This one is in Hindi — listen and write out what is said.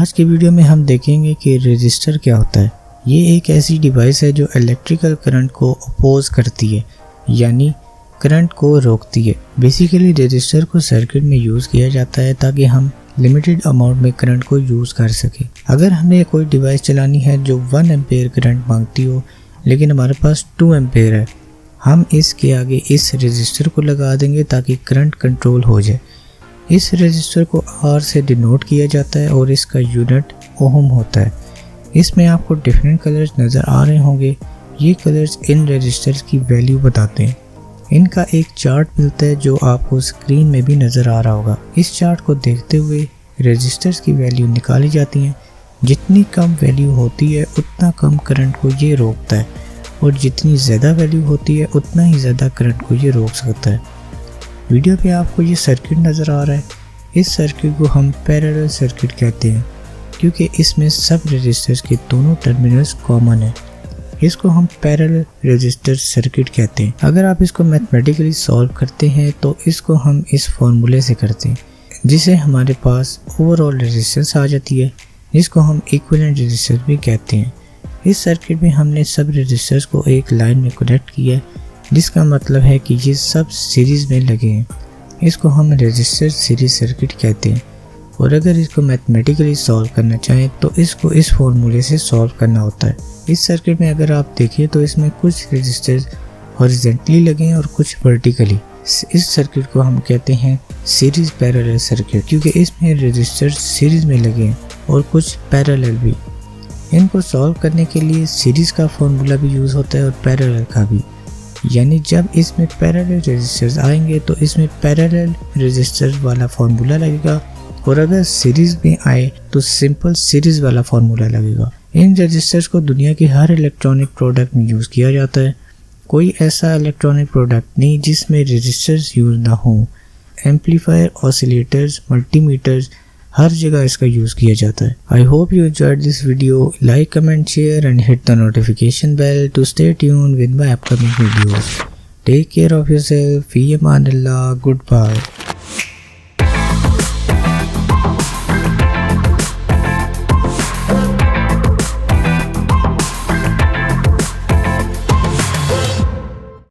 आज की वीडियो में हम देखेंगे कि रजिस्टर क्या होता है। ये एक ऐसी डिवाइस है जो इलेक्ट्रिकल करंट को अपोज करती है, यानी करंट को रोकती है। बेसिकली रजिस्टर को सर्किट में यूज़ किया जाता है ताकि हम लिमिटेड अमाउंट में करंट को यूज़ कर सकें। अगर हमें कोई डिवाइस चलानी है जो 1 एम्पेयर करंट मांगती हो लेकिन हमारे पास 2 एम्पेयर है, हम इसके आगे इस रजिस्टर को लगा देंगे ताकि करंट कंट्रोल हो जाए। इस रजिस्टर को R से डिनोट किया जाता है और इसका यूनिट ओम होता है। इसमें आपको डिफरेंट कलर्स नज़र आ रहे होंगे। ये कलर्स इन रजिस्टर्स की वैल्यू बताते हैं। इनका एक चार्ट मिलता है जो आपको स्क्रीन में भी नज़र आ रहा होगा। इस चार्ट को देखते हुए रजिस्टर्स की वैल्यू निकाली जाती हैं। जितनी कम वैल्यू होती है उतना कम करंट को ये रोकता है और जितनी ज़्यादा वैल्यू होती है उतना ही ज़्यादा करंट को ये रोक सकता है। वीडियो पे आपको ये सर्किट नज़र आ रहा है। इस सर्किट को हम पैरेलल सर्किट कहते हैं क्योंकि इसमें सब रजिस्टर्स के दोनों टर्मिनल्स कॉमन है। इसको हम पैरेलल रजिस्टर सर्किट कहते हैं। अगर आप इसको मैथमेटिकली सॉल्व करते हैं तो इसको हम इस फॉर्मूले से करते हैं जिसे हमारे पास ओवरऑल रेजिस्टेंस आ जाती है, जिसको हम इक्विवेलेंट रेजिस्टेंस भी कहते हैं। इस सर्किट में हमने सब रजिस्टर्स को एक लाइन में कनेक्ट किया है, जिसका मतलब है कि ये सब सीरीज़ में लगे हैं। इसको हम रजिस्टर सीरीज सर्किट कहते हैं। और अगर इसको मैथमेटिकली सॉल्व करना चाहें तो इसको इस फॉर्मूले से सॉल्व करना होता है। इस सर्किट में अगर आप देखें तो इसमें कुछ रजिस्टर्स हॉरिजॉन्टली लगे हैं और कुछ वर्टिकली। इस सर्किट को हम कहते हैं सीरीज पैरेलल सर्किट क्योंकि इसमें रजिस्टर्स सीरीज में लगे हैं और कुछ पैरेलल भी। इनको सॉल्व करने के लिए सीरीज का फॉर्मूला भी यूज़ होता है और पैरेलल का भी, यानी जब इसमें पैरेलल रेजिस्टर्स आएंगे तो इसमें पैरेलल रेजिस्टर वाला फार्मूला लगेगा और अगर सीरीज में आए तो सिंपल सीरीज वाला फार्मूला लगेगा। इन रेजिस्टर्स को दुनिया के हर इलेक्ट्रॉनिक प्रोडक्ट में यूज़ किया जाता है। कोई ऐसा इलेक्ट्रॉनिक प्रोडक्ट नहीं जिसमें रेजिस्टर्स यूज़ ना हो। एम्पलीफायर, ऑसिलेटर्स, मल्टीमीटर्स, हर जगह इसका यूज़ किया जाता है। I hope you enjoyed this video. Like, comment, share and hit the notification bell to stay tuned with my upcoming videos. Take care of yourself. Fi aman Allah. Goodbye.